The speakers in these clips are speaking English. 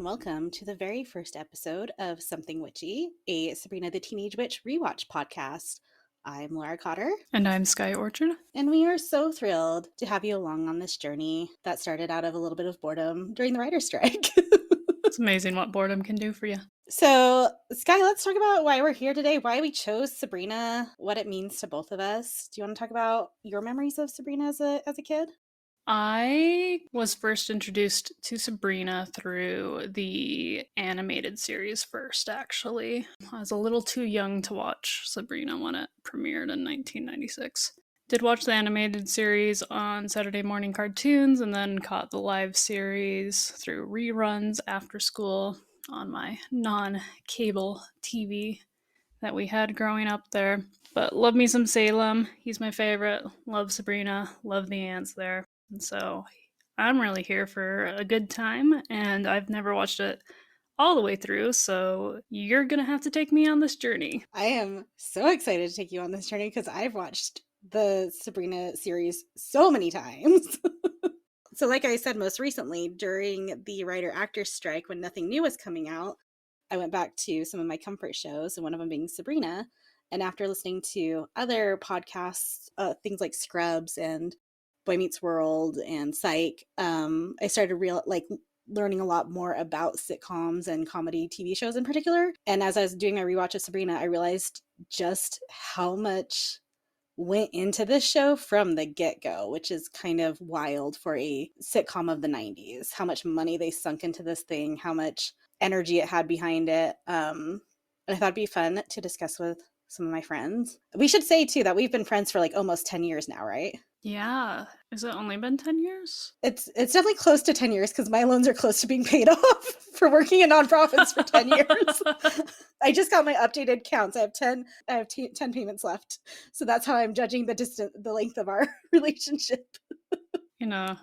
welcome to the very first episode of Something Witchy, a Sabrina the Teenage Witch rewatch podcast. I'm Laura Cotter. And I'm Skye Orchard. And we are so thrilled to have you along on this journey that started out of a little bit of boredom during the writer's strike. It's amazing what boredom can do for you. So, Skye, let's talk about why we're here today, why we chose Sabrina, what it means to both of us. Do you want to talk about your memories of Sabrina as a kid? I was first introduced to Sabrina through the animated series first, actually. I was a little too young to watch Sabrina when it premiered in 1996. Did watch the animated series on Saturday morning cartoons and then caught the live series through reruns after school on my non-cable TV that we had growing up there. But love me some Salem. He's my favorite. Love Sabrina. Love the ants there. And so I'm really here for a good time, and I've never watched it all the way through, so you're going to have to take me on this journey. I am so excited to take you on this journey because I've watched the Sabrina series so many times. So like I said, most recently during the writer-actor strike when nothing new was coming out, I went back to some of my comfort shows, and one of them being Sabrina. And after listening to other podcasts, things like Scrubs and Boy Meets World and Psych, I started learning a lot more about sitcoms and comedy TV shows in particular. And as I was doing my rewatch of Sabrina, I realized just how much went into this show from the get-go, which is kind of wild for a sitcom of the 90s. How much money they sunk into this thing, how much energy it had behind it. And I thought it'd be fun to discuss with some of my friends. We should say, too, that we've been friends for like almost 10 years now, right? Yeah. Has it only been 10 years? It's definitely close to 10 years because my loans are close to being paid off for working in nonprofits for 10 years. I just got my updated counts. I have 10 payments left. So that's how I'm judging the length of our relationship. You know,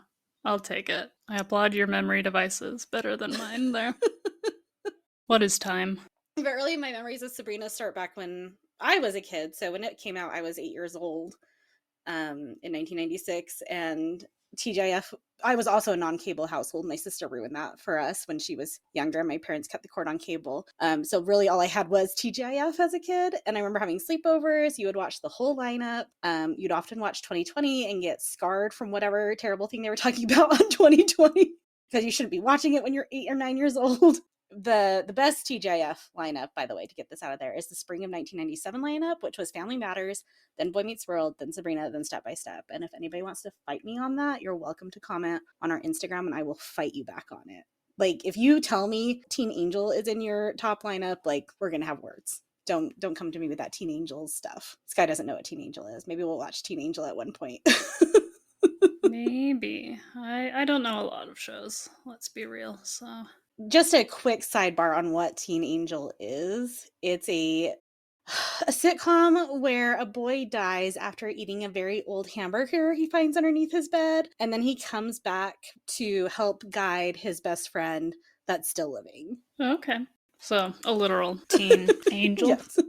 I'll take it. I applaud your memory devices. Better than mine there. What is time? But really, my memories of Sabrina start back when I was a kid. So when it came out, I was 8 years old. In 1996, and TGIF, I was also a non-cable household. My sister ruined that for us when she was younger. My parents cut the cord on cable. So really all I had was TGIF as a kid. And I remember having sleepovers. You would watch the whole lineup. You'd often watch 2020 and get scarred from whatever terrible thing they were talking about on 2020 because you shouldn't be watching it when you're 8 or 9 years old. The best TGIF lineup, by the way, to get this out of there, is the spring of 1997 lineup, which was Family Matters, then Boy Meets World, then Sabrina, then Step by Step. And if anybody wants to fight me on that, you're welcome to comment on our Instagram and I will fight you back on it. Like, if you tell me Teen Angel is in your top lineup, like, we're gonna have words. Don't come to me with that Teen Angel stuff. Skye doesn't know what Teen Angel is. Maybe we'll watch Teen Angel at one point. Maybe. I don't know a lot of shows, let's be real, so... Just a quick sidebar on what Teen Angel is. It's a sitcom where a boy dies after eating a very old hamburger he finds underneath his bed, and then he comes back to help guide his best friend that's still living. Okay. So, a literal teen angel. Yes.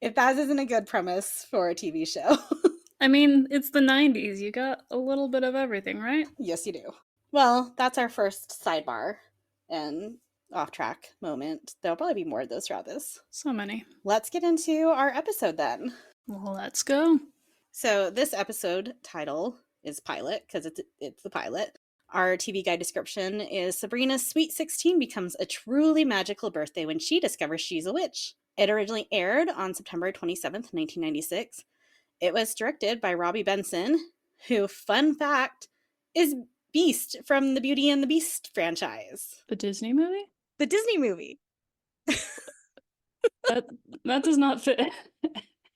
If that isn't a good premise for a TV show. I mean, it's the 90s. You got a little bit of everything, right? Yes, you do. Well, that's our first sidebar and off-track moment. There'll probably be more of those throughout this. So many. Let's get into our episode then. Well, let's go. So this episode title is Pilot, because it's the pilot. Our TV guide description is Sabrina's Sweet 16 becomes a truly magical birthday when she discovers she's a witch. It originally aired on September 27th, 1996. It was directed by Robbie Benson, who, fun fact, is Beast from the Beauty and the Beast franchise. The Disney movie? The Disney movie. that does not fit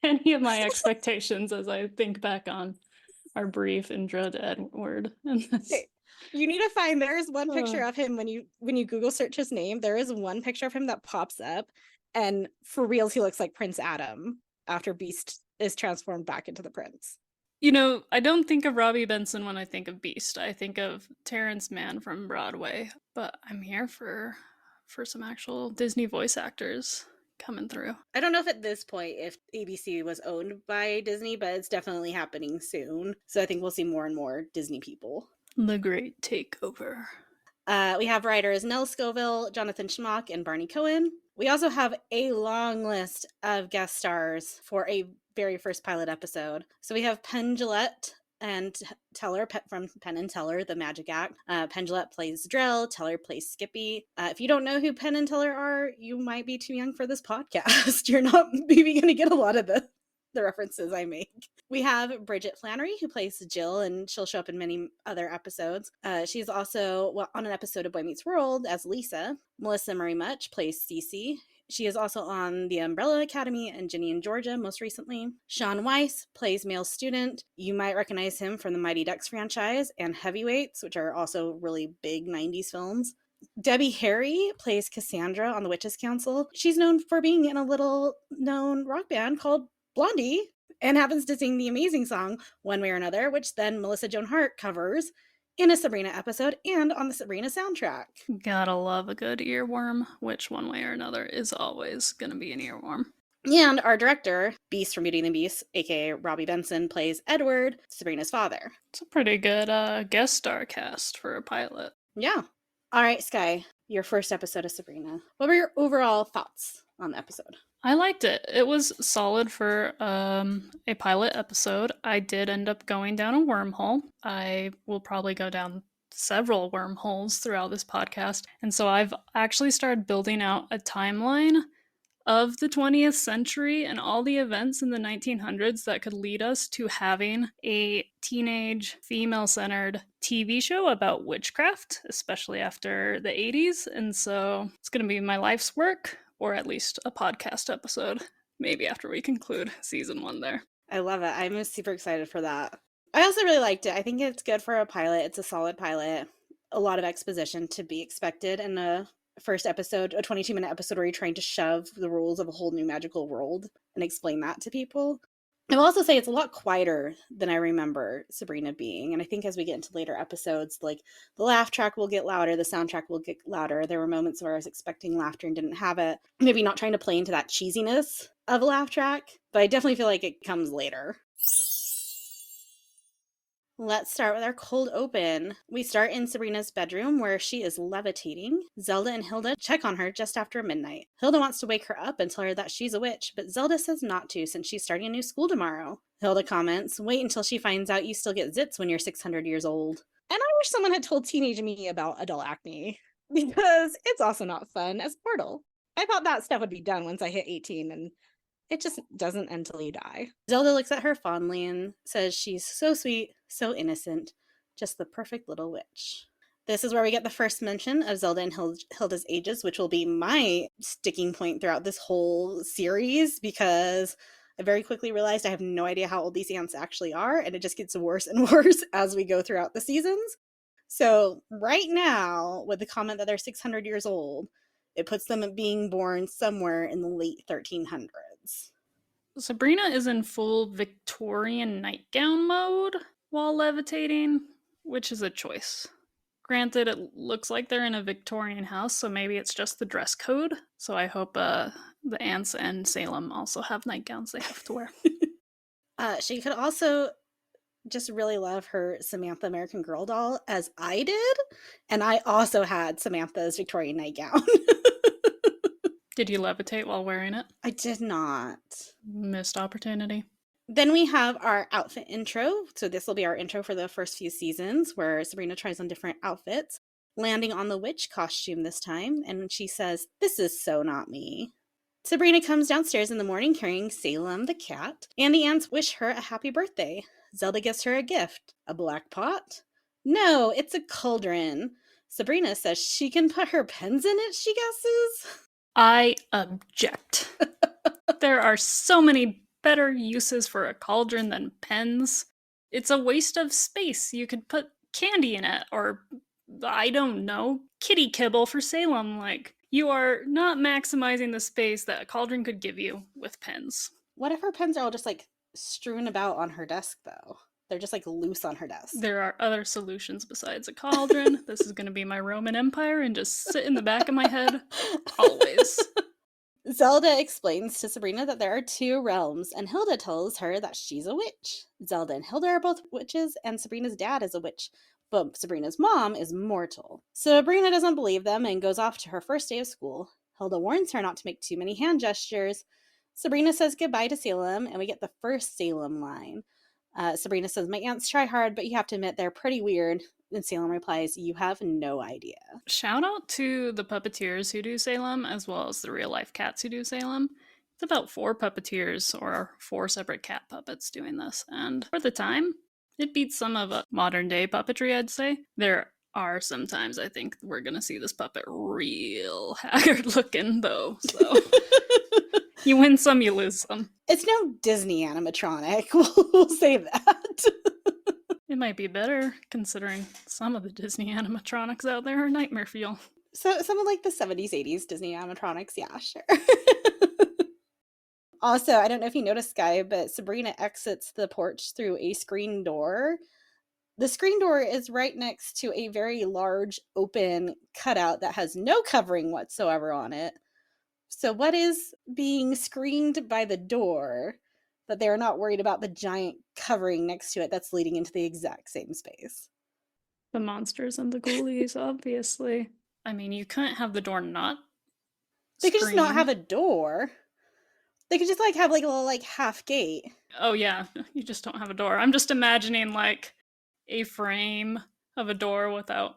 any of my expectations as I think back on our brief intro to Edward. Okay. You need to find, there is one picture of him when you Google search his name, there is one picture of him that pops up, and for reals he looks like Prince Adam after Beast is transformed back into the prince. You know, I don't think of Robbie Benson when I think of Beast. I think of Terrence Mann from Broadway, but I'm here for some actual Disney voice actors coming through. I don't know if at this point if ABC was owned by Disney, but it's definitely happening soon. So I think we'll see more and more Disney people. The Great Takeover. We have writers Nell Scoville, Jonathan Schmock, and Barney Cohen. We also have a long list of guest stars for a very first pilot episode. So we have Penn Jillette and Teller from Penn and Teller, the Magic Act. Penn Jillette plays Drell, Teller plays Skippy. If you don't know who Penn and Teller are, you might be too young for this podcast. You're not maybe going to get a lot of the references I make. We have Bridget Flannery, who plays Jill, and she'll show up in many other episodes. She's also on an episode of Boy Meets World as Lisa. Melissa Murray Much plays Cece. She is also on The Umbrella Academy and Ginny and Georgia most recently. Sean Weiss plays male student. You might recognize him from the Mighty Ducks franchise and Heavyweights, which are also really big 90s films. Debbie Harry plays Cassandra on the Witches Council. She's known for being in a little-known rock band called Blondie and happens to sing the amazing song One Way or Another, which then Melissa Joan Hart covers in a Sabrina episode and on the Sabrina soundtrack. Gotta love a good earworm, which one way or another is always gonna be an earworm. And our director, Beast from Beauty and the Beast, aka Robbie Benson, plays Edward, Sabrina's father. It's a pretty good guest star cast for a pilot. Yeah. All right, Skye, your first episode of Sabrina. What were your overall thoughts on the episode? I liked it. It was solid for a pilot episode. I did end up going down a wormhole. I will probably go down several wormholes throughout this podcast. And so I've actually started building out a timeline of the 20th century and all the events in the 1900s that could lead us to having a teenage female-centered TV show about witchcraft, especially after the 80s. And so it's going to be my life's work, or at least a podcast episode, maybe after we conclude season 1 there. I love it. I'm super excited for that. I also really liked it. I think it's good for a pilot. It's a solid pilot. A lot of exposition to be expected in a first episode, a 22-minute episode where you're trying to shove the rules of a whole new magical world and explain that to people. I will also say it's a lot quieter than I remember Sabrina being. And I think as we get into later episodes, like the laugh track will get louder, the soundtrack will get louder. There were moments where I was expecting laughter and didn't have it. Maybe not trying to play into that cheesiness of a laugh track, but I definitely feel like it comes later. Let's start with our cold open. We start in Sabrina's bedroom where she is levitating. Zelda and Hilda check on her just after midnight. Hilda wants to wake her up and tell her that she's a witch, but Zelda says not to since she's starting a new school tomorrow. Hilda comments, "Wait until she finds out you still get zits when you're 600 years old." And I wish someone had told teenage me about adult acne, because it's also not fun as Portal. I thought that stuff would be done once I hit 18, and it just doesn't end till you die. Zelda looks at her fondly and says she's so sweet, so innocent, just the perfect little witch. This is where we get the first mention of Zelda and Hilda's ages, which will be my sticking point throughout this whole series, because I very quickly realized I have no idea how old these aunts actually are, and it just gets worse and worse as we go throughout the seasons. So right now, with the comment that they're 600 years old, it puts them at being born somewhere in the late 1300s. Sabrina is in full Victorian nightgown mode while levitating, which is a choice. Granted, it looks like they're in a Victorian house, so maybe it's just the dress code. So I hope the aunts and Salem also have nightgowns they have to wear. She could also just really love her Samantha American Girl doll, as I did. And I also had Samantha's Victorian nightgown. Did you levitate while wearing it? I did not. Missed opportunity. Then we have our outfit intro. So this will be our intro for the first few seasons, where Sabrina tries on different outfits, landing on the witch costume this time. And she says, "This is so not me." Sabrina comes downstairs in the morning carrying Salem the cat, and the aunts wish her a happy birthday. Zelda gives her a gift. A black pot? No, it's a cauldron. Sabrina says she can put her pens in it, she guesses. I object. There are so many better uses for a cauldron than pens. It's a waste of space. You could put candy in it, or, I don't know, kitty kibble for Salem. Like, you are not maximizing the space that a cauldron could give you with pens. What if her pens are all just like strewn about on her desk, though? They're just like loose on her desk. There are other solutions besides a cauldron. This is going to be my Roman Empire and just sit in the back of my head always. Zelda explains to Sabrina that there are two realms, and Hilda tells her that she's a witch. Zelda and Hilda are both witches, and Sabrina's dad is a witch, but Sabrina's mom is mortal. Sabrina doesn't believe them and goes off to her first day of school. Hilda warns her not to make too many hand gestures. Sabrina says goodbye to Salem, and we get the first Salem line. Sabrina says, "My aunts try hard, but you have to admit they're pretty weird." And Salem replies, "You have no idea." Shout out to the puppeteers who do Salem, as well as the real life cats who do Salem. It's about 4 puppeteers or 4 separate cat puppets doing this, and for the time, it beats some of a modern day puppetry, I'd say. There are sometimes I think we're gonna see this puppet real haggard looking, though, so you win some, you lose some. It's no Disney animatronic, we'll say that. It might be better, considering some of the Disney animatronics out there are nightmare fuel. So some of like the 70s, 80s Disney animatronics, yeah, sure. Also, I don't know if you noticed, Skye, but Sabrina exits the porch through a screen door. The screen door is right next to a very large open cutout that has no covering whatsoever on it. So what is being screened by the door that they're not worried about the giant covering next to it that's leading into the exact same space? The monsters and the ghoulies, obviously. I mean, you couldn't have the door not They could just not have screened. a door. They could just like have like a little like half gate. Oh yeah, you just don't have a door. I'm just imagining like a frame of a door without.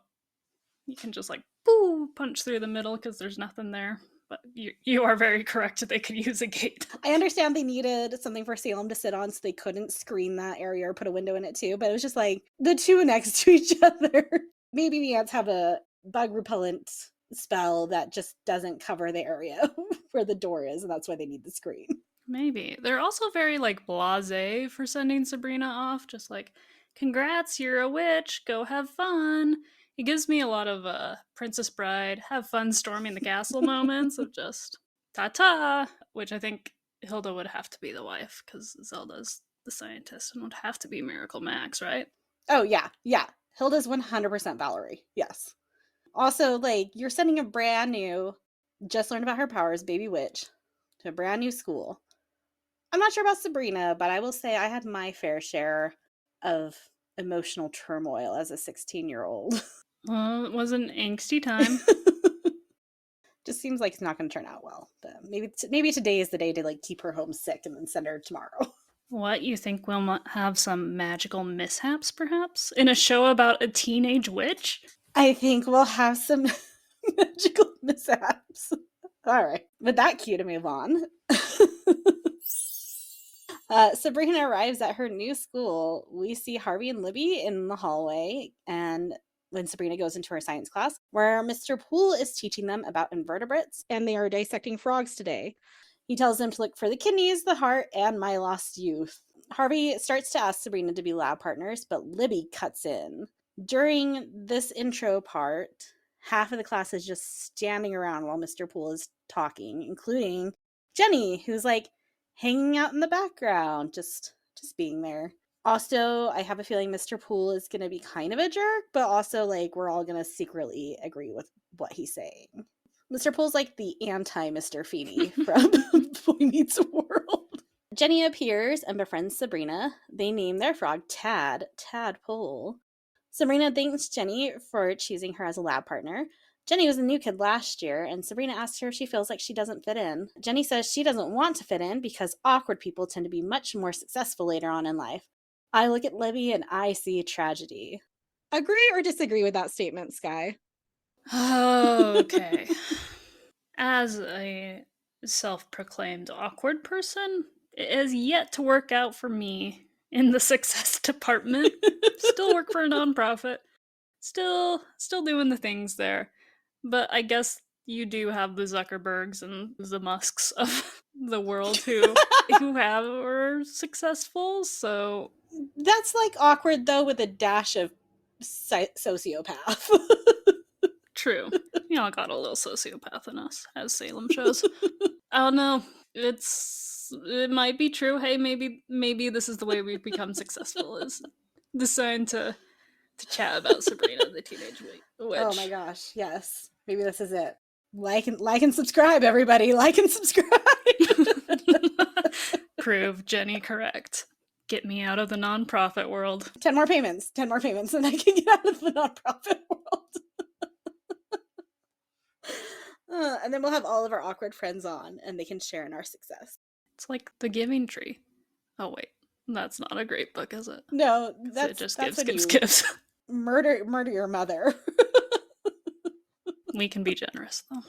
You can just like boo punch through the middle because there's nothing there. But you are very correct. They could use a gate. I understand they needed something for Salem to sit on, so they couldn't screen that area or put a window in it too. But it was just like the two next to each other. Maybe the ants have a bug repellent spell that just doesn't cover the area where the door is, and that's why they need the screen. Maybe they're also very like blasé for sending Sabrina off. Just like, congrats, you're a witch. Go have fun. It gives me a lot of Princess Bride, have fun storming the castle moments of just ta ta, which I think Hilda would have to be the wife because Zelda's the scientist and would have to be Miracle Max, right? Oh yeah, yeah. Hilda's 100% Valerie. Yes. Also, like you're sending a brand new, just learned about her powers, baby witch, to a brand new school. I'm not sure about Sabrina, but I will say I had my fair share of emotional turmoil as a 16-year-old. Well, it was an angsty time. Just seems like it's not going to turn out well. But maybe today is the day to like keep her home sick and then send her tomorrow. What, you think we'll have some magical mishaps, perhaps? In a show about a teenage witch? I think we'll have some magical mishaps. All right, with that cue to move on. Sabrina arrives at her new school. We see Harvey and Libby in the hallway, and when Sabrina goes into her science class, where Mr. Poole is teaching them about invertebrates, and they are dissecting frogs today. He tells them to look for the kidneys, the heart, and my lost youth. Harvey starts to ask Sabrina to be lab partners, but Libby cuts in. During this intro part, half of the class is just standing around while Mr. Poole is talking, including Jenny, who's like hanging out in the background, just being there. Also, I have a feeling Mr. Poole is going to be kind of a jerk, but also like we're all going to secretly agree with what he's saying. Mr. Poole's like the anti-Mr. Feeney from Boy Meets World. Jenny appears and befriends Sabrina. They name their frog Tadpole. Sabrina thanks Jenny for choosing her as a lab partner. Jenny was a new kid last year, and Sabrina asks her if she feels like she doesn't fit in. Jenny says she doesn't want to fit in because awkward people tend to be much more successful later on in life. I look at Libby and I see tragedy. Agree or disagree with that statement, Skye? Okay. As a self-proclaimed awkward person, it has yet to work out for me in the success department. Still work for a nonprofit. Still doing the things there. But I guess you do have the Zuckerbergs and the Musks of the world who are successful, so That's like awkward though with a dash of sociopath. true. We all got a little sociopath in us, as Salem shows. I don't know. It might be true. Hey, maybe this is the way we've become successful, is deciding to chat about Sabrina the Teenage Witch. Oh my gosh, yes. Maybe this is it. Like and subscribe, everybody. Like and subscribe. Prove Jenny correct. Get me out of the nonprofit world. 10 more payments, and I can get out of the nonprofit world. And then we'll have all of our awkward friends on, and they can share in our success. It's like The Giving Tree. Oh wait, that's not a great book, is it? No, It just that's gives. Murder your mother. We can be generous, though.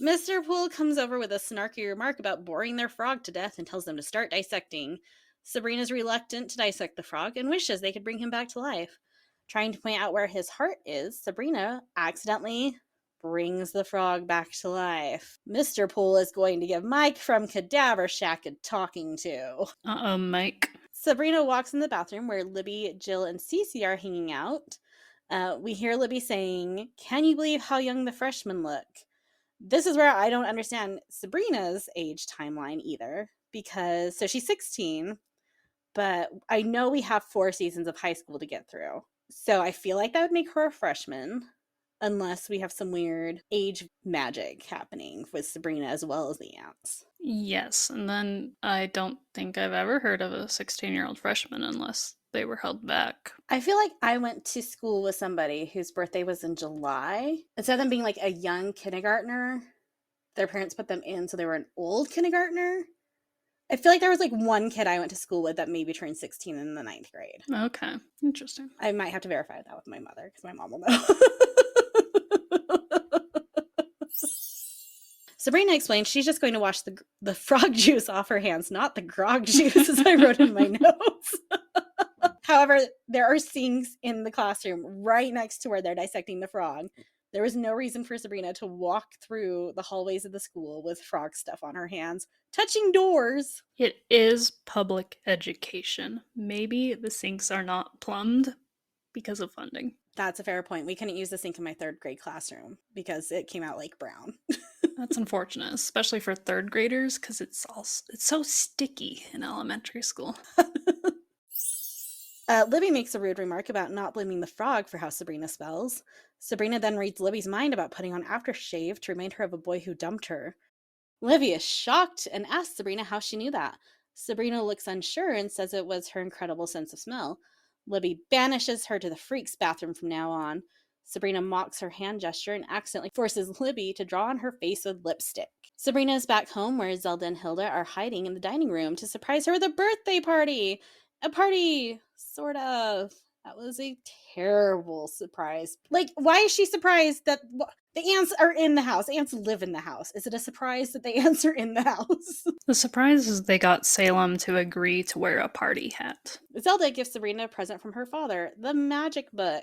Mr. Poole comes over with a snarky remark about boring their frog to death and tells them to start dissecting. Sabrina's reluctant to dissect the frog and wishes they could bring him back to life. Trying to point out where his heart is, Sabrina accidentally brings the frog back to life. Mr. Poole is going to give Mike from Cadaver Shack a talking to. Uh-oh, Mike. Sabrina walks in the bathroom where Libby, Jill, and Cece are hanging out. We hear Libby saying, "Can you believe how young the freshmen look?" This is where I don't understand Sabrina's age timeline either, because she's 16, but I know we have 4 seasons of high school to get through. So I feel like that would make her a freshman, unless we have some weird age magic happening with Sabrina as well as the aunts. Yes, and then I don't think I've ever heard of a 16-year-old freshman unless they were held back. I feel like I went to school with somebody whose birthday was in July. Instead of them being like a young kindergartner, their parents put them in so they were an old kindergartner. I feel like there was like one kid I went to school with that maybe turned 16 in the 9th grade. Okay, interesting. I might have to verify that with my mother because my mom will know. Sabrina explains she's just going to wash the frog juice off her hands, not the grog juice, as I wrote in my notes. However, there are sinks in the classroom right next to where they're dissecting the frog. There was no reason for Sabrina to walk through the hallways of the school with frog stuff on her hands, touching doors. It is public education. Maybe the sinks are not plumbed because of funding. That's a fair point. We couldn't use the sink in my 3rd grade classroom because it came out like brown. That's unfortunate, especially for 3rd graders, because it's so sticky in elementary school. Libby makes a rude remark about not blaming the frog for how Sabrina spells. Sabrina then reads Libby's mind about putting on aftershave to remind her of a boy who dumped her. Libby is shocked and asks Sabrina how she knew that. Sabrina looks unsure and says it was her incredible sense of smell. Libby banishes her to the freak's bathroom from now on. Sabrina mocks her hand gesture and accidentally forces Libby to draw on her face with lipstick. Sabrina is back home where Zelda and Hilda are hiding in the dining room to surprise her with a birthday party. A party, sort of. That was a terrible surprise. Like, why is she surprised that the ants are in the house? Ants live in the house. Is it a surprise that the ants are in the house? The surprise is they got Salem to agree to wear a party hat. Zelda gives Sabrina a present from her father, the magic book,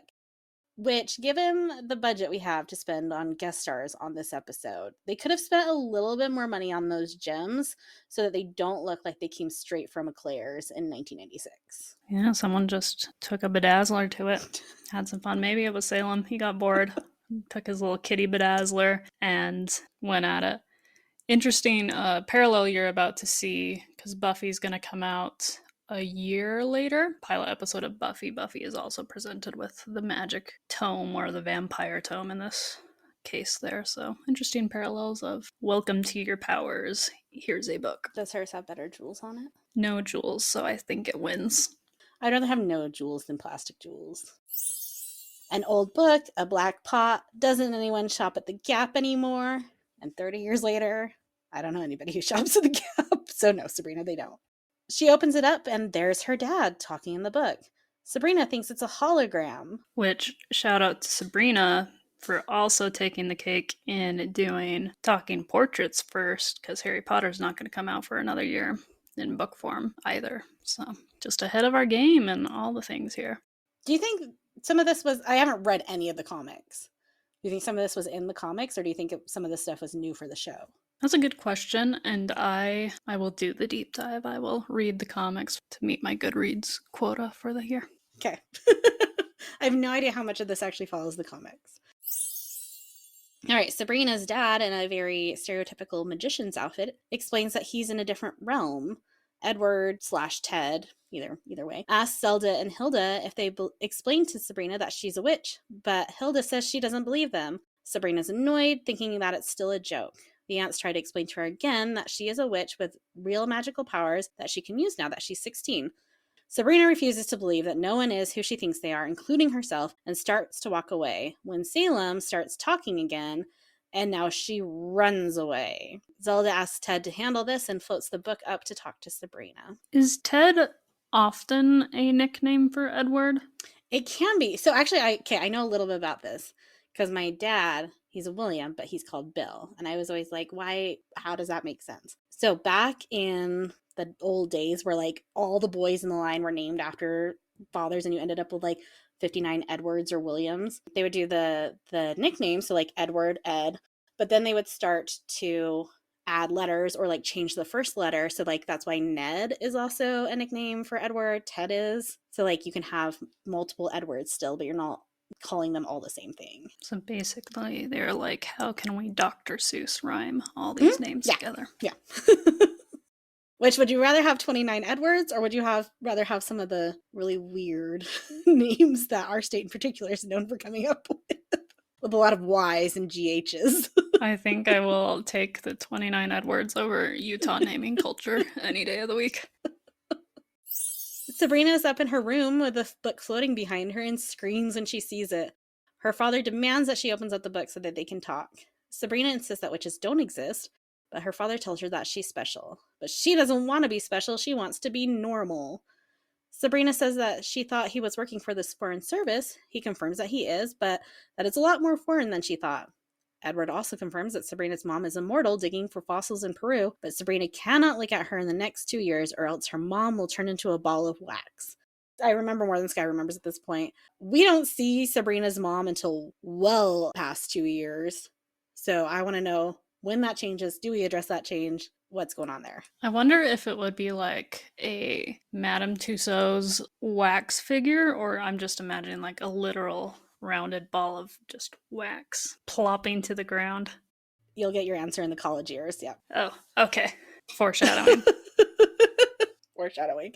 which, given the budget we have to spend on guest stars on this episode, they could have spent a little bit more money on those gems so that they don't look like they came straight from Eclairs in 1996. Yeah, someone just took a bedazzler to it. Had some fun. Maybe it was Salem. He got bored. Took his little kitty bedazzler and went at it. Interesting parallel you're about to see, because Buffy's going to come out a year later. Pilot episode of Buffy. Buffy is also presented with the magic tome, or the vampire tome in this case there. So interesting parallels of welcome to your powers. Here's a book. Does hers have better jewels on it? No jewels, so I think it wins. I'd rather have no jewels than plastic jewels. An old book, a black pot. Doesn't anyone shop at the Gap anymore? And 30 years later, I don't know anybody who shops at the Gap. So no, Sabrina, they don't. She opens it up and there's her dad talking in the book. Sabrina thinks it's a hologram. Which, shout out to Sabrina for also taking the cake in doing talking portraits first, because Harry Potter's not going to come out for another year in book form either. So just ahead of our game and all the things here. Do you think some of this was, I haven't read any of the comics. Do you think some of this was in the comics, or do you think some of this stuff was new for the show? That's a good question, and I will do the deep dive. I will read the comics to meet my Goodreads quota for the year. Okay. I have no idea how much of this actually follows the comics. All right, Sabrina's dad, in a very stereotypical magician's outfit, explains that he's in a different realm. Edward/Ted, either way, asks Zelda and Hilda if they explain to Sabrina that she's a witch, but Hilda says she doesn't believe them. Sabrina's annoyed, thinking that it's still a joke. The aunts try to explain to her again that she is a witch with real magical powers that she can use now that she's 16. Sabrina refuses to believe that no one is who she thinks they are, including herself, and starts to walk away when Salem starts talking again, and now she runs away. Zelda asks Ted to handle this and floats the book up to talk to Sabrina. Is Ted often a nickname for Edward? It can be. So actually, I know a little bit about this because my dad, he's a William, but he's called Bill. And I was always like, why, how does that make sense? So back in the old days where like all the boys in the line were named after fathers and you ended up with like 59 Edwards or Williams, they would do the nickname. So like Edward, Ed, but then they would start to add letters or like change the first letter. So like that's why Ned is also a nickname for Edward. Ted is. So like you can have multiple Edwards still, but you're not calling them all the same thing. So basically, they're like, how can we Dr. Seuss rhyme all these names together? Yeah. Which, would you rather have 29 Edwards, or would you rather have some of the really weird names that our state in particular is known for coming up with a lot of Y's and GH's? I think I will take the 29 Edwards over Utah naming culture any day of the week. Sabrina is up in her room with the book floating behind her and screams when she sees it. Her father demands that she opens up the book so that they can talk. Sabrina insists that witches don't exist, but her father tells her that she's special. But she doesn't want to be special, she wants to be normal. Sabrina says that she thought he was working for this foreign service. He confirms that he is, but that it's a lot more foreign than she thought. Edward also confirms that Sabrina's mom is immortal, digging for fossils in Peru, but Sabrina cannot look at her in the next 2 years or else her mom will turn into a ball of wax. I remember more than Skye remembers at this point. We don't see Sabrina's mom until well past 2 years. So I want to know when that changes. Do we address that change? What's going on there? I wonder if it would be like a Madame Tussauds wax figure, or I'm just imagining like a literal rounded ball of just wax plopping to the ground. You'll get your answer in the college years, yeah. Oh, okay. Foreshadowing. Foreshadowing.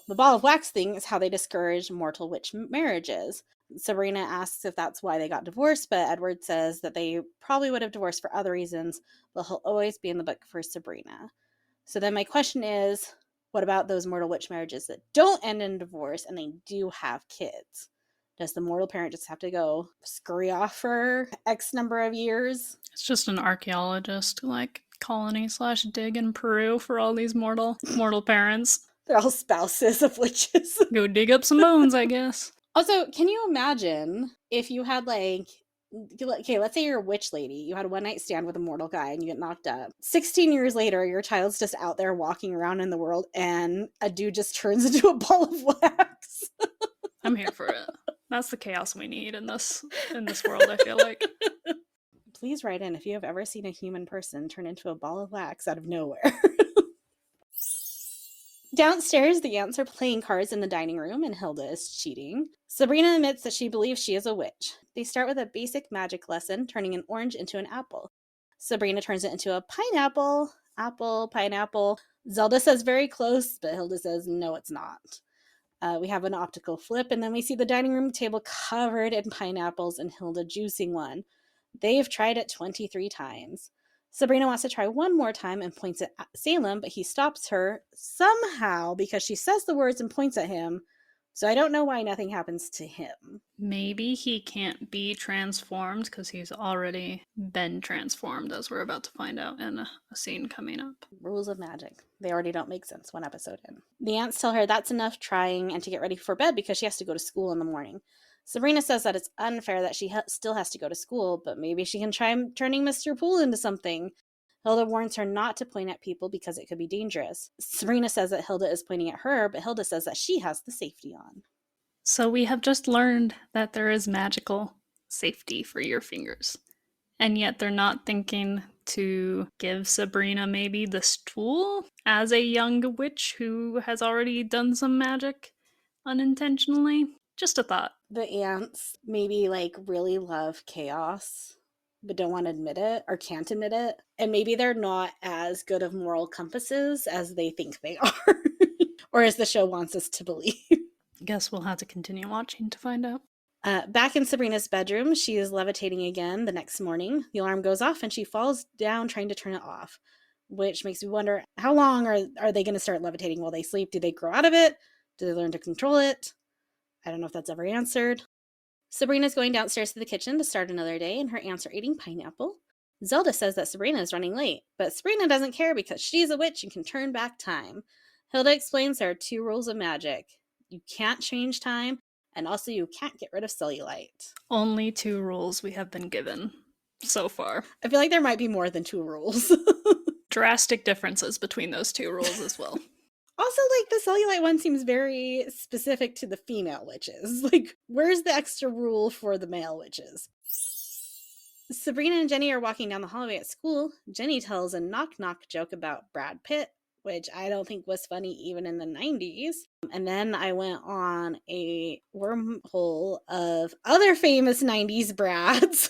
The ball of wax thing is how they discourage mortal witch marriages. Sabrina asks if that's why they got divorced, but Edward says that they probably would have divorced for other reasons, but he'll always be in the book for Sabrina. So then my question is, what about those mortal witch marriages that don't end in divorce and they do have kids? Does the mortal parent just have to go scurry off for X number of years? It's just an archaeologist, like colony/dig in Peru for all these mortal parents. They're all spouses of witches. Go dig up some bones, I guess. Also, can you imagine if you had like, okay, let's say you're a witch lady. You had a one night stand with a mortal guy and you get knocked up. 16 years later, your child's just out there walking around in the world and a dude just turns into a ball of wax. I'm here for it. That's the chaos we need in this world, I feel like. Please write in if you have ever seen a human person turn into a ball of wax out of nowhere. Downstairs, the aunts are playing cards in the dining room and Hilda is cheating. Sabrina admits that she believes she is a witch. They start with a basic magic lesson, turning an orange into an apple. Sabrina turns it into a pineapple. Apple, pineapple. Zelda says very close, but Hilda says no, it's not. We have an optical flip, and then we see the dining room table covered in pineapples and Hilda juicing one. They've tried it 23 times. Sabrina wants to try one more time and points at Salem, but he stops her somehow because she says the words and points at him. So I don't know why nothing happens to him. Maybe he can't be transformed because he's already been transformed, as we're about to find out in a scene coming up. Rules of magic. They already don't make sense one episode in. The aunts tell her that's enough trying and to get ready for bed because she has to go to school in the morning. Sabrina says that it's unfair that she still has to go to school, but maybe she can try turning Mr. Poole into something. Hilda warns her not to point at people because it could be dangerous. Sabrina says that Hilda is pointing at her, but Hilda says that she has the safety on. So we have just learned that there is magical safety for your fingers. And yet they're not thinking to give Sabrina maybe this tool as a young witch who has already done some magic unintentionally. Just a thought. The aunts maybe like really love chaos, but don't want to admit it or can't admit it. And maybe they're not as good of moral compasses as they think they are, or as the show wants us to believe. Guess we'll have to continue watching to find out. Back in Sabrina's bedroom, she is levitating again the next morning. The alarm goes off and she falls down trying to turn it off, which makes me wonder, how long are they going to start levitating while they sleep? Do they grow out of it? Do they learn to control it? I don't know if that's ever answered. Sabrina's going downstairs to the kitchen to start another day, and her aunts are eating pineapple. Zelda says that Sabrina is running late, but Sabrina doesn't care because she's a witch and can turn back time. Hilda explains there are 2 rules of magic. You can't change time, and also you can't get rid of cellulite. Only 2 rules we have been given so far. I feel like there might be more than 2 rules. Drastic differences between those 2 rules as well. Also, like, the cellulite one seems very specific to the female witches. Like, where's the extra rule for the male witches? Sabrina and Jenny are walking down the hallway at school. Jenny tells a knock-knock joke about Brad Pitt, which I don't think was funny even in the 90s. And then I went on a wormhole of other famous 90s Brads.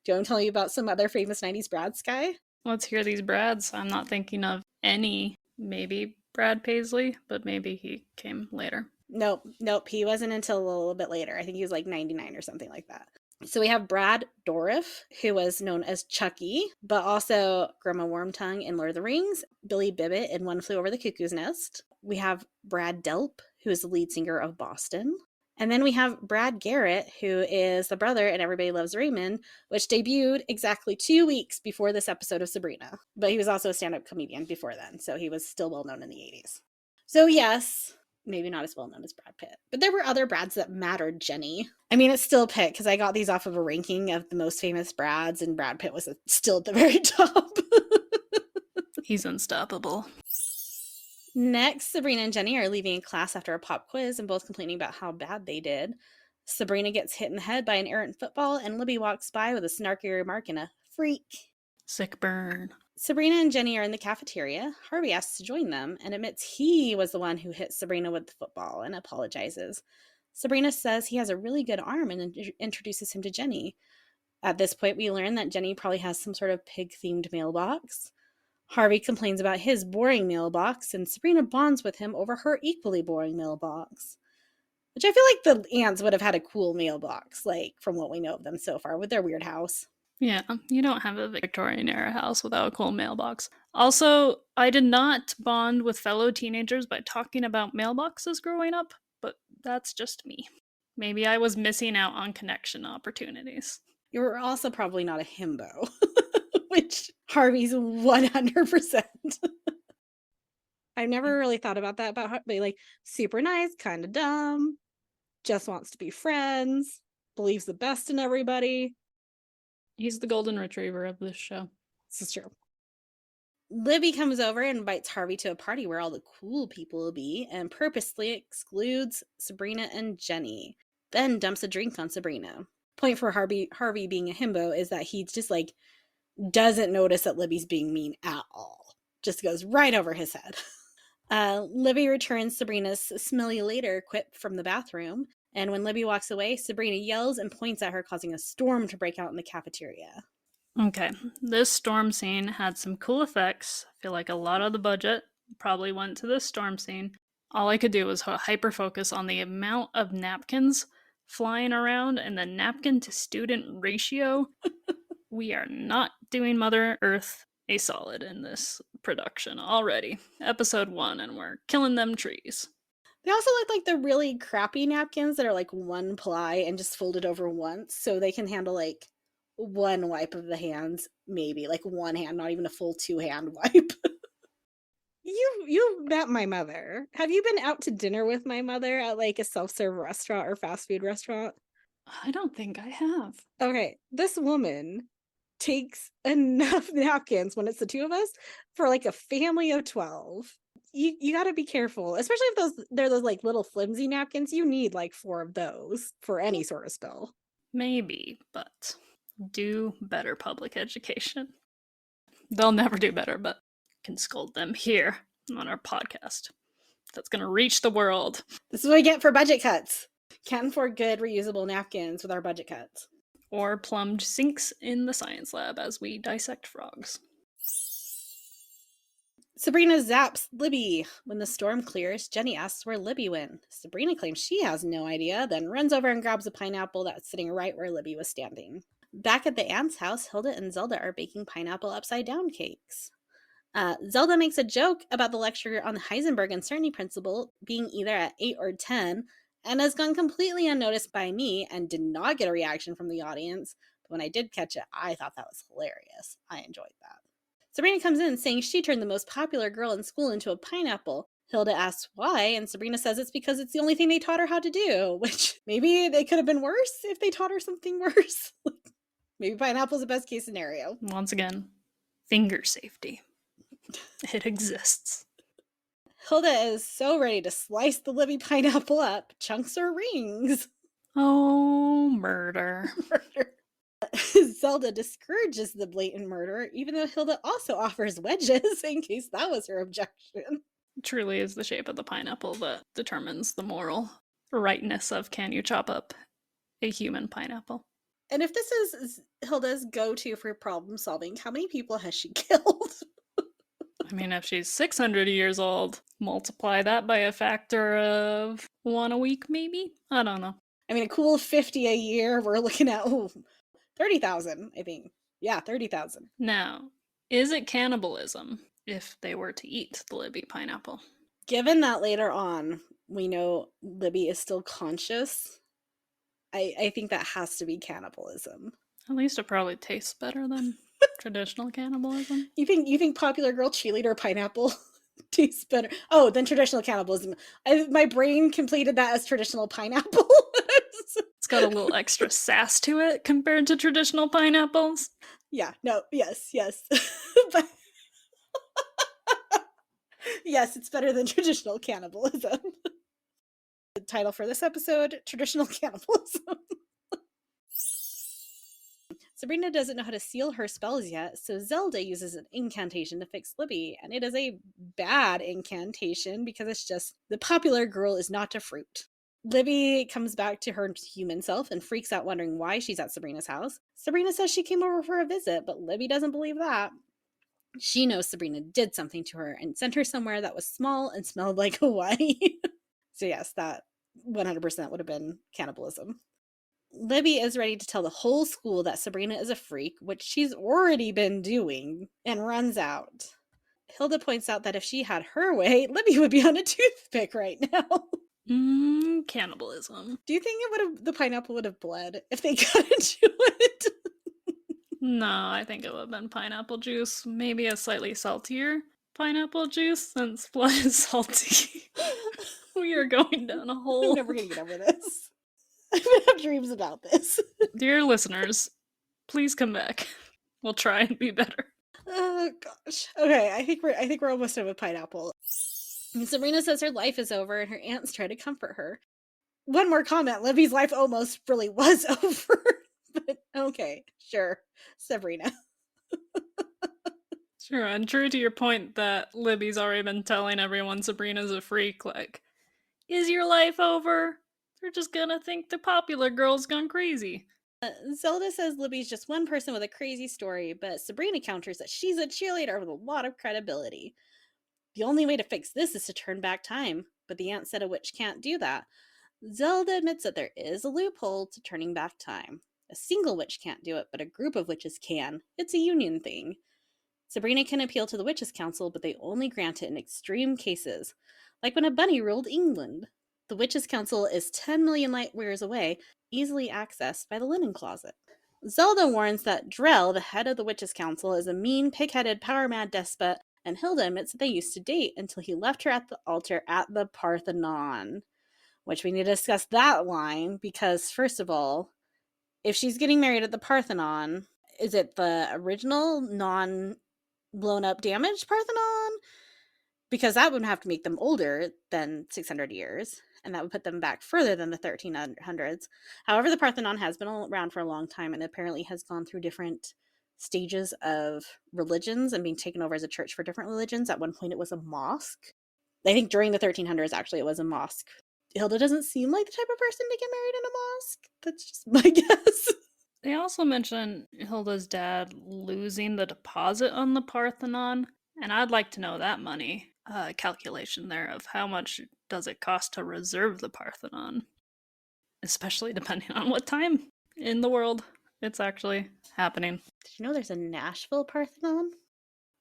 Do you want to tell me about some other famous 90s Brads, Skye? Let's hear these Brads. I'm not thinking of any. Maybe Brad Paisley, but maybe he came later. Nope. He wasn't until a little bit later. I think he was like 99 or something like that. So we have Brad Dourif, who was known as Chucky, but also Grandma Wormtongue in Lord of the Rings, Billy Bibbit in One Flew Over the Cuckoo's Nest. We have Brad Delp, who is the lead singer of Boston. And then we have Brad Garrett, who is the brother in Everybody Loves Raymond, which debuted exactly 2 weeks before this episode of Sabrina. But he was also a stand-up comedian before then, so he was still well known in the 80s. So yes, maybe not as well known as Brad Pitt. But there were other Brads that mattered, Jenny. I mean, it's still Pitt, because I got these off of a ranking of the most famous Brads, and Brad Pitt was still at the very top. He's unstoppable. Next, Sabrina and Jenny are leaving class after a pop quiz and both complaining about how bad they did. Sabrina gets hit in the head by an errant football, and Libby walks by with a snarky remark and a freak. Sick burn. Sabrina and Jenny are in the cafeteria. Harvey asks to join them and admits he was the one who hit Sabrina with the football and apologizes. Sabrina says he has a really good arm and introduces him to Jenny. At this point, we learn that Jenny probably has some sort of pig-themed mailbox. Harvey complains about his boring mailbox, and Sabrina bonds with him over her equally boring mailbox. Which I feel like the aunts would have had a cool mailbox, like, from what we know of them so far, with their weird house. Yeah, you don't have a Victorian era house without a cool mailbox. Also, I did not bond with fellow teenagers by talking about mailboxes growing up, but that's just me. Maybe I was missing out on connection opportunities. You were also probably not a himbo, which Harvey's 100%. I've never really thought about that about Harvey. Like, super nice, kind of dumb, just wants to be friends, believes the best in everybody. He's the golden retriever of this show. This is true. Libby comes over and invites Harvey to a party where all the cool people will be and purposely excludes Sabrina and Jenny, then dumps a drink on Sabrina. Point for Harvey being a himbo is that he just, like, doesn't notice that Libby's being mean at all. Just goes right over his head. Libby returns Sabrina's "smell you later" quip from the bathroom, and when Libby walks away, Sabrina yells and points at her, causing a storm to break out in the cafeteria. Okay, this storm scene had some cool effects. I feel like a lot of the budget probably went to this storm scene. All I could do was hyper focus on the amount of napkins flying around and the napkin to student ratio. We are not doing Mother Earth a solid in this production already. Episode 1, and we're killing them trees. They also look like the really crappy napkins that are like one ply and just folded over once, so they can handle like one wipe of the hands, maybe like one hand, not even a full 2-hand wipe. You've met my mother. Have you been out to dinner with my mother at like a self-serve restaurant or fast food restaurant? I don't think I have. Okay, this woman takes enough napkins when it's the 2 of us for like a family of 12. You got to be careful, especially if they're those like little flimsy napkins. You need like 4 of those for any sort of spill. Maybe, but do better public education. They'll never do better, but can scold them here on our podcast. That's going to reach the world. This is what we get for budget cuts. Can't afford good reusable napkins with our budget cuts. Or plumbed sinks in the science lab as we dissect frogs. Sabrina zaps Libby. When the storm clears, Jenny asks where Libby went. Sabrina claims she has no idea, then runs over and grabs a pineapple that's sitting right where Libby was standing. Back at the aunt's house, Hilda and Zelda are baking pineapple upside-down cakes. Zelda makes a joke about the lecture on the Heisenberg uncertainty principle being either at 8 or 10, and has gone completely unnoticed by me and did not get a reaction from the audience. But when I did catch it, I thought that was hilarious. I enjoyed that. Sabrina comes in saying she turned the most popular girl in school into a pineapple. Hilda asks why, and Sabrina says it's because it's the only thing they taught her how to do, which maybe they could have been worse if they taught her something worse. Maybe pineapple's the best case scenario. Once again, finger safety. It exists. Hilda is so ready to slice the Libby pineapple up, chunks or rings. Oh, murder. Murder. Zelda discourages the blatant murder, even though Hilda also offers wedges in case that was her objection. Truly is the shape of the pineapple that determines the moral rightness of can you chop up a human pineapple. And if this is Hilda's go-to for problem solving, how many people has she killed? I mean, if she's 600 years old, multiply that by a factor of 1 a week, maybe? I don't know. I mean, a cool 50 a year. We're looking at 30,000, I think. Yeah, 30,000. Now, is it cannibalism if they were to eat the Libby pineapple? Given that later on we know Libby is still conscious, I think that has to be cannibalism. At least it probably tastes better than traditional cannibalism. You think popular girl cheerleader pineapple tastes better? Oh, than traditional cannibalism. My brain completed that as traditional pineapple. It's got a little extra sass to it compared to traditional pineapples. Yeah, no, yes. But yes, it's better than traditional cannibalism. The title for this episode, Traditional Cannibalism. Sabrina doesn't know how to seal her spells yet, so Zelda uses an incantation to fix Libby, and it is a bad incantation because it's just, the popular girl is not a fruit. Libby comes back to her human self and freaks out wondering why she's at Sabrina's house. Sabrina says she came over for a visit, but Libby doesn't believe that. She knows Sabrina did something to her and sent her somewhere that was small and smelled like Hawaii. So yes, that 100% would have been cannibalism. Libby is ready to tell the whole school that Sabrina is a freak, which she's already been doing, and runs out. Hilda points out that if she had her way, Libby would be on a toothpick right now. Cannibalism. Do you think the pineapple would have bled if they got into it? No, I think it would have been pineapple juice. Maybe a slightly saltier pineapple juice, since blood is salty. We are going down a hole. I'm never going to get over this. I'm going to have dreams about this. Dear listeners, please come back. We'll try and be better. Oh gosh. Okay, I think we're almost done with pineapple. And Sabrina says her life is over and her aunts try to comfort her. One more comment, Libby's life almost really was over. But okay, sure. Sabrina. Sure, and true to your point that Libby's already been telling everyone Sabrina's a freak, like, is your life over? They're just gonna think the popular girl's gone crazy. Zelda says Libby's just one person with a crazy story, but Sabrina counters that she's a cheerleader with a lot of credibility. The only way to fix this is to turn back time, but the aunt said a witch can't do that. Zelda admits that there is a loophole to turning back time. A single witch can't do it, but a group of witches can. It's a union thing. Sabrina can appeal to the Witches' Council, but they only grant it in extreme cases, like when a bunny ruled England. The Witches' Council is 10 million light years away, easily accessed by the linen closet. Zelda warns that Drell, the head of the Witches' Council, is a mean, pig-headed, power-mad despot, and Hilda admits that they used to date until he left her at the altar at the Parthenon. Which we need to discuss that line, because, first of all, if she's getting married at the Parthenon, is it the original, non-blown-up, damaged Parthenon? Because that would have to make them older than 600 years, and that would put them back further than the 1300s. However, the Parthenon has been around for a long time and apparently has gone through different stages of religions and being taken over as a church for different religions. At one point, it was a mosque. I think during the 1300s, actually, it was a mosque. Hilda doesn't seem like the type of person to get married in a mosque. That's just my guess. They also mention Hilda's dad losing the deposit on the Parthenon. And I'd like to know that money calculation there of how much does it cost to reserve the Parthenon, especially depending on what time in the world it's actually happening. Did you know there's a Nashville Parthenon?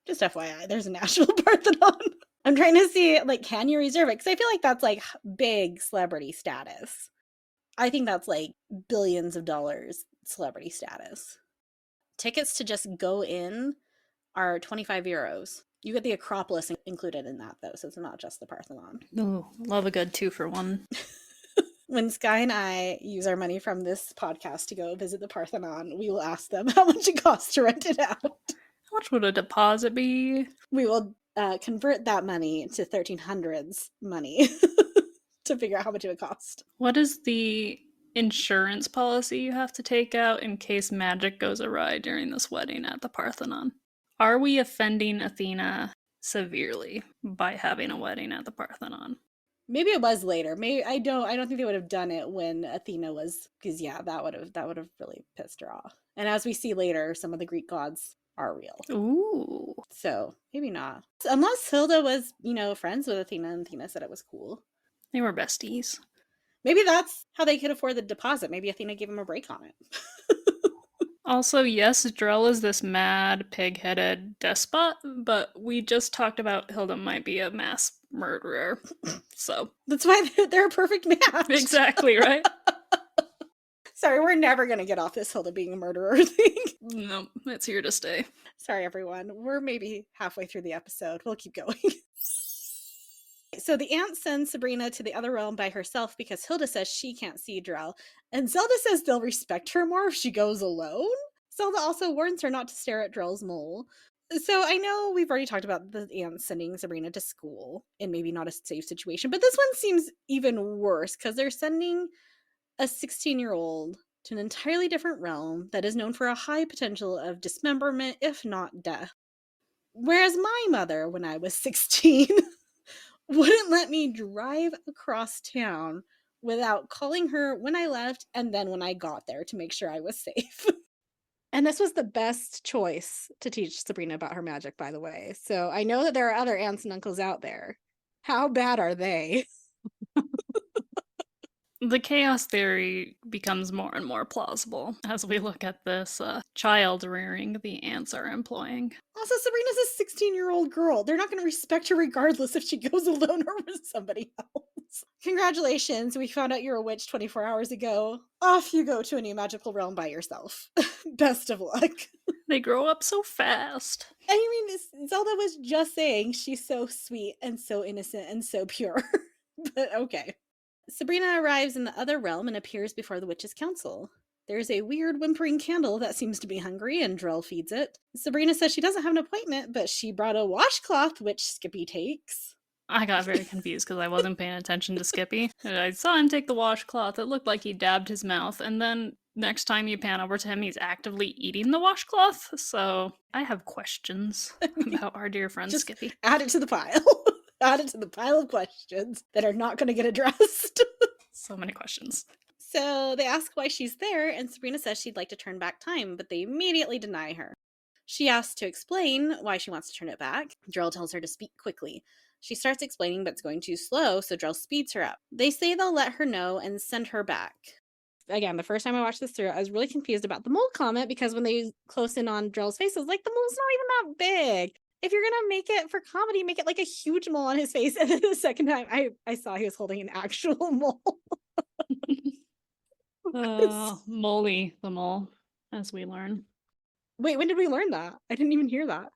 Just FYI, there's a Nashville Parthenon. I'm trying to see, like, can you reserve it? Because I feel like that's like big celebrity status. I think that's like billions of dollars celebrity status. Tickets to just go in are 25 euros. You get the Acropolis included in that, though, so it's not just the Parthenon. Ooh, love a good 2-for-1. When Skye and I use our money from this podcast to go visit the Parthenon, we will ask them how much it costs to rent it out. How much would a deposit be? We will convert that money to 1300s money to figure out how much it would cost. What is the insurance policy you have to take out in case magic goes awry during this wedding at the Parthenon? Are we offending Athena severely by having a wedding at the Parthenon? Maybe it was later. Maybe I don't think they would have done it when Athena was, because yeah, that would have really pissed her off. And as we see later, some of the Greek gods are real. Ooh. So maybe not. Unless Hilda was, friends with Athena and Athena said it was cool. They were besties. Maybe that's how they could afford the deposit. Maybe Athena gave him a break on it. Also, yes, Drell is this mad, pig-headed despot, but we just talked about Hilda might be a mass murderer. So that's why they're a perfect match. Exactly, right? Sorry, we're never going to get off this Hilda being a murderer thing. No, it's here to stay. Sorry, everyone. We're maybe halfway through the episode. We'll keep going. So the aunt sends Sabrina to the other realm by herself because Hilda says she can't see Drell. And Zelda says they'll respect her more if she goes alone. Zelda also warns her not to stare at Drell's mole. So I know we've already talked about the aunt sending Sabrina to school in maybe not a safe situation, but this one seems even worse because they're sending a 16-year-old to an entirely different realm that is known for a high potential of dismemberment, if not death. Whereas my mother, when I was 16, wouldn't let me drive across town without calling her when I left and then when I got there to make sure I was safe. And this was the best choice to teach Sabrina about her magic, by the way. So I know that there are other aunts and uncles out there. How bad are they? The chaos theory becomes more and more plausible as we look at this child rearing the aunts are employing. Also, Sabrina's a 16-year-old girl. They're not going to respect her regardless if she goes alone or with somebody else. Congratulations, we found out you're a witch 24 hours ago. Off you go to a new magical realm by yourself. Best of luck. They grow up so fast. I mean, Zelda was just saying she's so sweet and so innocent and so pure. But okay. Sabrina arrives in the other realm and appears before the witch's council. There's a weird whimpering candle that seems to be hungry, and Drell feeds it. Sabrina says she doesn't have an appointment, but she brought a washcloth, which Skippy takes. I got very confused because I wasn't paying attention to Skippy. I saw him take the washcloth. It looked like he dabbed his mouth, and then next time you pan over to him, he's actively eating the washcloth. So I have questions about our dear friend Just Skippy. Add it to the pile. Add it to the pile of questions that are not going to get addressed. So many questions. So they ask why she's there, and Sabrina says she'd like to turn back time, but they immediately deny her. She asks to explain why she wants to turn it back. Drell tells her to speak quickly. She starts explaining, but it's going too slow, so Drell speeds her up. They say they'll let her know and send her back. Again, the first time I watched this through, I was really confused about the mole comment because when they close in on Drell's face, I was like, the mole's not even that big. If you're gonna make it for comedy, make it like a huge mole on his face. And then the second time I saw he was holding an actual mole. Molly the mole, as we learn. Wait, when did we learn that? I didn't even hear that.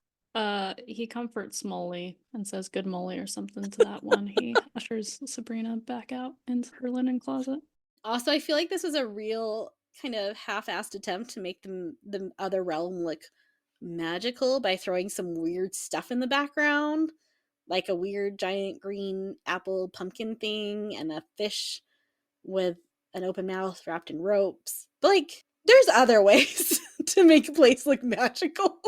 He comforts Molly and says good Molly or something to that one. He ushers Sabrina back out into her linen closet. Also, I feel like this was a real kind of half-assed attempt to make the other realm look magical by throwing some weird stuff in the background, like a weird giant green apple pumpkin thing and a fish with an open mouth wrapped in ropes. But like, there's other ways to make a place look magical.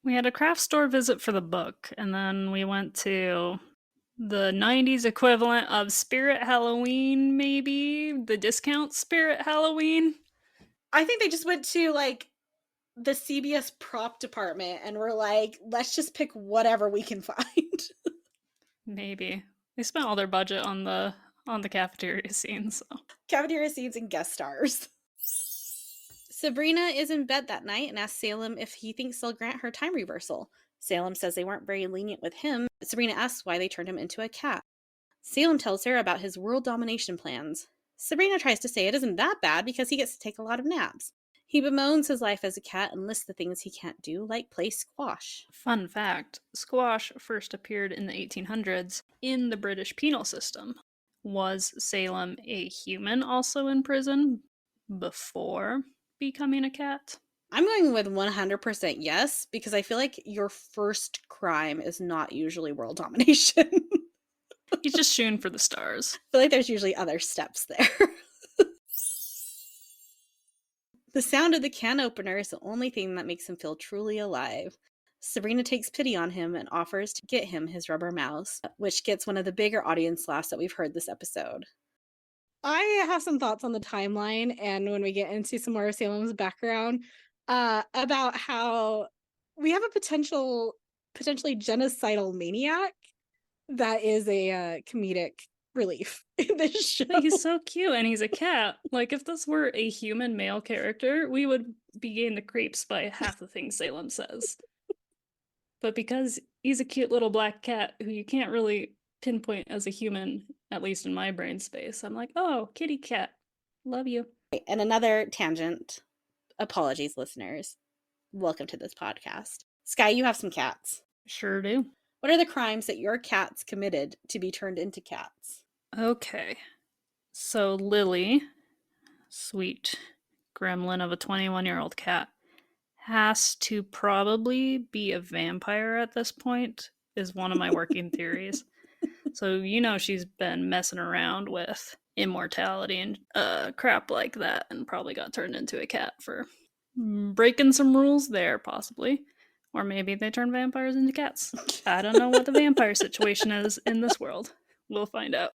We had a craft store visit for the book, and then we went to the 90s equivalent of Spirit Halloween, maybe? The discount Spirit Halloween? I think they just went to like the CBS prop department and were like, let's just pick whatever we can find. Maybe. They spent all their budget on the cafeteria scene, so. Cafeteria scenes and guest stars. Sabrina is in bed that night and asks Salem if he thinks they'll grant her time reversal. Salem says they weren't very lenient with him. Sabrina asks why they turned him into a cat. Salem tells her about his world domination plans. Sabrina tries to say it isn't that bad because he gets to take a lot of naps. He bemoans his life as a cat and lists the things he can't do, like play squash. Fun fact, squash first appeared in the 1800s in the British penal system. Was Salem a human also in prison before becoming a cat? I'm going with 100% yes, because I feel like your first crime is not usually world domination. He's just shooting for the stars. I feel like there's usually other steps there. The sound of the can opener is the only thing that makes him feel truly alive. Sabrina takes pity on him and offers to get him his rubber mouse, which gets one of the bigger audience laughs that we've heard this episode. I have some thoughts on the timeline, and when we get into some more of Salem's background, about how we have a potentially genocidal maniac that is a comedic relief in this show. But he's so cute and he's a cat. Like, if this were a human male character, we would be getting the creeps by half the things Salem says. But because he's a cute little black cat who you can't really pinpoint as a human, at least in my brain space, I'm like, oh, kitty cat. Love you. And another tangent. Apologies, listeners. Welcome to this podcast. Skye, you have some cats. Sure do. What are the crimes that your cats committed to be turned into cats? Okay. So Lily, sweet gremlin of a 21-year-old cat, has to probably be a vampire at this point, is one of my working theories. So, you know, she's been messing around with immortality and crap like that and probably got turned into a cat for breaking some rules there, possibly. Or maybe they turn vampires into cats. I don't know what the vampire situation is in this world. We'll find out.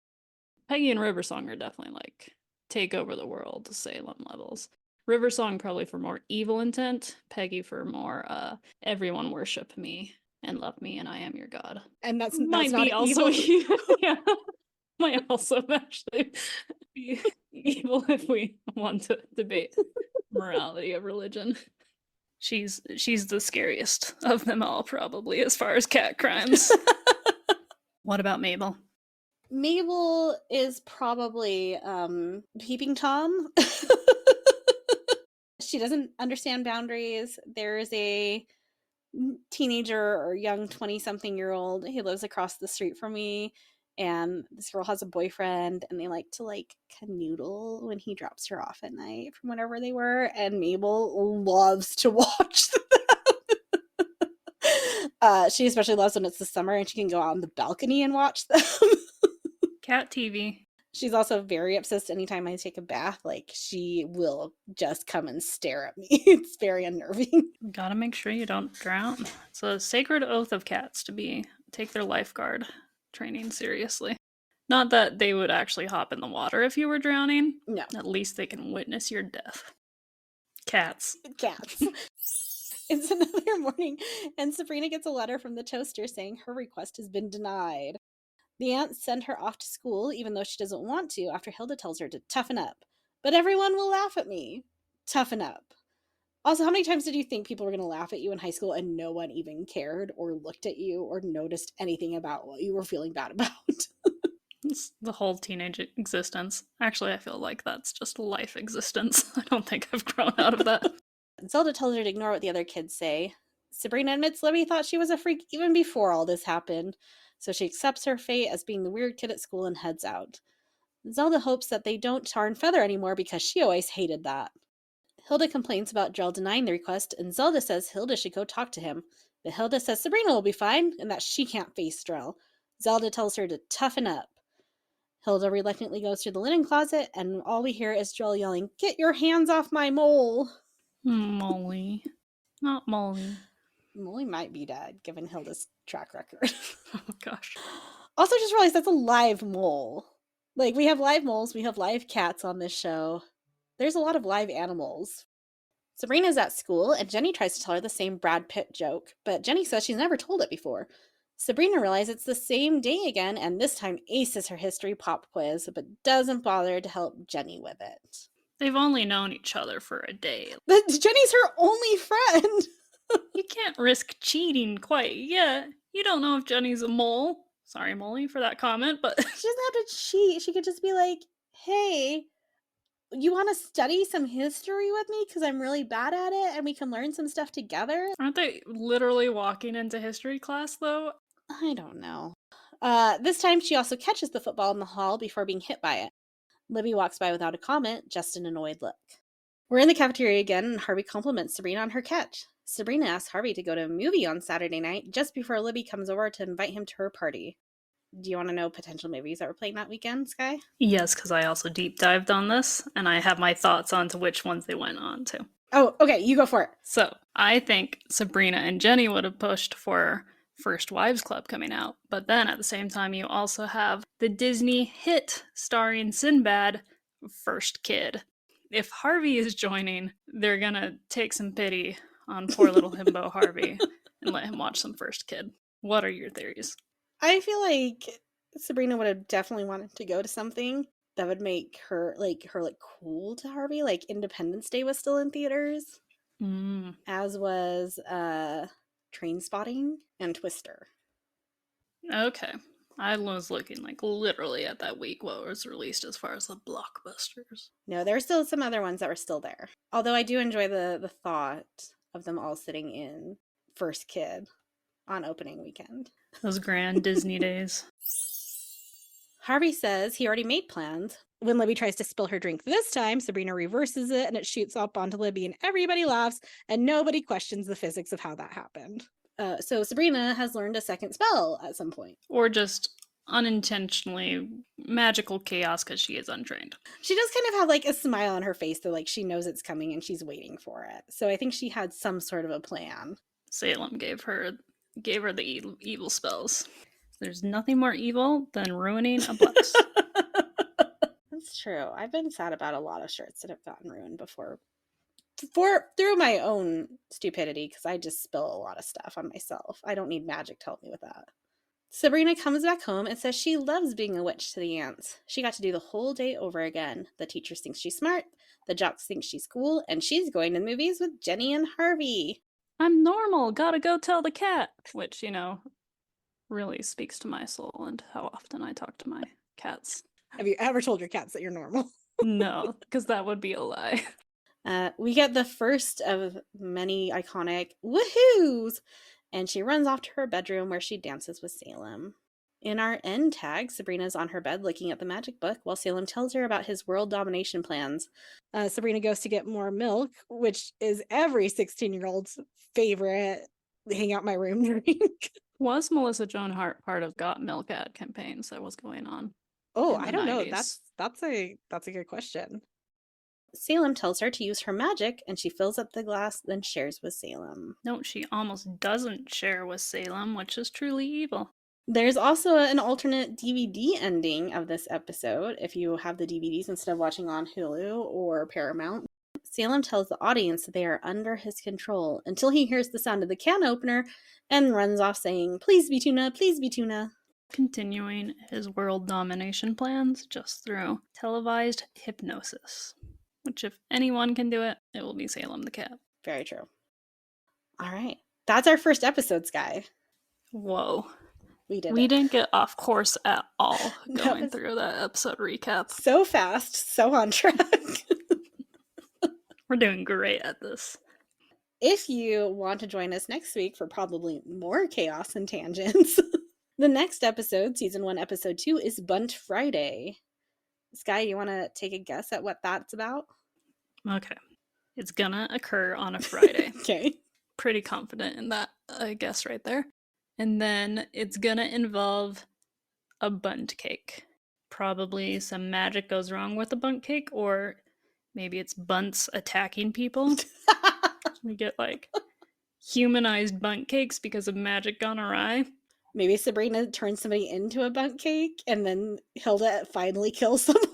Peggy and Riversong are definitely like take over the world Salem levels. Riversong probably for more evil intent. Peggy for more everyone worship me and love me and I am your god. And that's Might not be also evil. yeah. Might also actually be evil if we want to debate morality of religion. She's the scariest of them all, probably, as far as cat crimes. What about Mabel? Mabel is probably Peeping Tom. She doesn't understand boundaries. There's a teenager or young 20-something-year-old who lives across the street from me, and this girl has a boyfriend, and they like to canoodle when he drops her off at night from whenever they were, and Mabel loves to watch them. She especially loves when it's the summer and she can go out on the balcony and watch them. Cat TV. She's also very obsessed anytime I take a bath. She will just come and stare at me. It's very unnerving. Gotta make sure you don't drown. It's a sacred oath of cats to take their lifeguard training seriously. Not that they would actually hop in the water if you were drowning. No. At least they can witness your death. Cats. It's another morning, and Sabrina gets a letter from the toaster saying her request has been denied. The aunts send her off to school, even though she doesn't want to, after Hilda tells her to toughen up. But everyone will laugh at me. Toughen up. Also, how many times did you think people were going to laugh at you in high school and no one even cared or looked at you or noticed anything about what you were feeling bad about? It's the whole teenage existence. Actually, I feel like that's just life existence. I don't think I've grown out of that. Zelda tells her to ignore what the other kids say. Sabrina admits Libby thought she was a freak even before all this happened, so she accepts her fate as being the weird kid at school and heads out. Zelda hopes that they don't tar and feather anymore because she always hated that. Hilda complains about Drell denying the request, and Zelda says Hilda should go talk to him. But Hilda says Sabrina will be fine and that she can't face Drell. Zelda tells her to toughen up. Hilda reluctantly goes to the linen closet, and all we hear is Drell yelling, "Get your hands off my mole!" Molly. Not Molly. Molly might be dead, given Hilda's track record. Oh, gosh. Also, just realized that's a live mole. We have live moles, we have live cats on this show. There's a lot of live animals. Sabrina's at school, and Jenny tries to tell her the same Brad Pitt joke, but Jenny says she's never told it before. Sabrina realizes it's the same day again, and this time aces her history pop quiz, but doesn't bother to help Jenny with it. They've only known each other for a day. But Jenny's her only friend. You can't risk cheating quite yet. You don't know if Jenny's a mole. Sorry, Molly, for that comment, but She doesn't have to cheat. She could just be like, hey, you want to study some history with me because I'm really bad at it and we can learn some stuff together? aren't they literally walking into history class, though? I don't know. This time she also catches the football in the hall before being hit by it. Libby walks by without a comment, just an annoyed look. We're in the cafeteria again, and Harvey compliments Sabrina on her catch. Sabrina asks Harvey to go to a movie on Saturday night just before Libby comes over to invite him to her party. Do you want to know potential movies that were playing that weekend, Skye? Yes, because I also deep dived on this, and I have my thoughts on to which ones they went on to. Oh, okay, you go for it. So, I think Sabrina and Jenny would have pushed for First Wives Club coming out, but then at the same time, you also have the Disney hit starring Sinbad, First Kid. If Harvey is joining, they're gonna take some pity on poor little himbo Harvey and let him watch some First Kid. What are your theories? I feel like Sabrina would have definitely wanted to go to something that would make her cool to Harvey. Like Independence Day was still in theaters, as was Train Spotting and Twister. Okay. I was looking like literally at that week what was released as far as the blockbusters. No, there were still some other ones that were still there. Although I do enjoy the thought of them all sitting in First Kid on opening weekend. Those grand Disney days. Harvey says he already made plans. When Libby tries to spill her drink this time, Sabrina reverses it and it shoots up onto Libby and everybody laughs and nobody questions the physics of how that happened. So Sabrina has learned a second spell at some point. Or just unintentionally magical chaos because she is untrained. She does kind of have like a smile on her face though, like she knows it's coming and she's waiting for it. So I think she had some sort of a plan. Salem gave her the evil spells. There's nothing more evil than ruining a blouse. That's true. I've been sad about a lot of shirts that have gotten ruined before. Through my own stupidity, because I just spill a lot of stuff on myself. I don't need magic to help me with that. Sabrina comes back home and says she loves being a witch to the aunts. She got to do the whole day over again. The teachers think she's smart, the jocks think she's cool, and she's going to the movies with Jenny and Harvey. I'm normal, gotta go tell the cat. Which, really speaks to my soul and how often I talk to my cats. Have you ever told your cats that you're normal? No, because that would be a lie. We get the first of many iconic woohoos, and she runs off to her bedroom where she dances with Salem. In our end tag, Sabrina's on her bed looking at the magic book while Salem tells her about his world domination plans. Sabrina goes to get more milk, which is every 16-year-old's favorite hang out my room drink. Was Melissa Joan Hart part of Got Milk ad campaigns that was going on? Oh, I don't know. That's a good question. Salem tells her to use her magic, and she fills up the glass, then shares with Salem. No, she almost doesn't share with Salem, which is truly evil. There's also an alternate DVD ending of this episode, if you have the DVDs instead of watching on Hulu or Paramount. Salem tells the audience that they are under his control until he hears the sound of the can opener and runs off saying, "Please be tuna, please be tuna." Continuing his world domination plans just through televised hypnosis. Which, if anyone can do it, it will be Salem the cat. Very true. All right. That's our first episode, Skye. Whoa. We didn't get off course at all going through that episode recap. So fast, so on track. We're doing great at this. If you want to join us next week for probably more chaos and tangents, the next episode, season 1, episode 2, is Bunt Friday. Skye, you want to take a guess at what that's about? Okay. It's gonna occur on a Friday. Okay. Pretty confident in that, I guess, right there. And then it's gonna involve a bundt cake. Probably some magic goes wrong with the bundt cake, or maybe it's bunts attacking people. We get like humanized bundt cakes because of magic gone awry. Maybe Sabrina turns somebody into a bundt cake and then Hilda finally kills someone.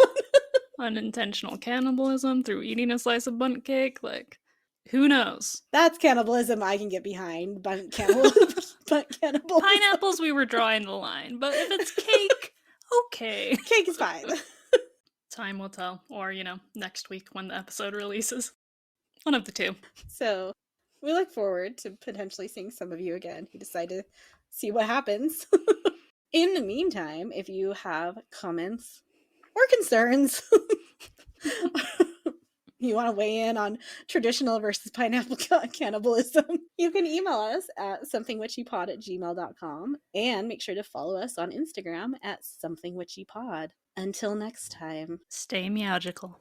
Unintentional cannibalism through eating a slice of bundt cake. Like, Who knows? That's cannibalism I can get behind. But cannibalism. Pineapples, we were drawing the line. But if it's cake, okay. Cake is fine. Time will tell. Or, next week when the episode releases. One of the two. So we look forward to potentially seeing some of you again who decide to see what happens. In the meantime, if you have comments or concerns, you want to weigh in on traditional versus pineapple cannibalism, you can email us at somethingwitchypod@gmail.com and make sure to follow us on Instagram at somethingwitchypod. Until next time, stay meowgical.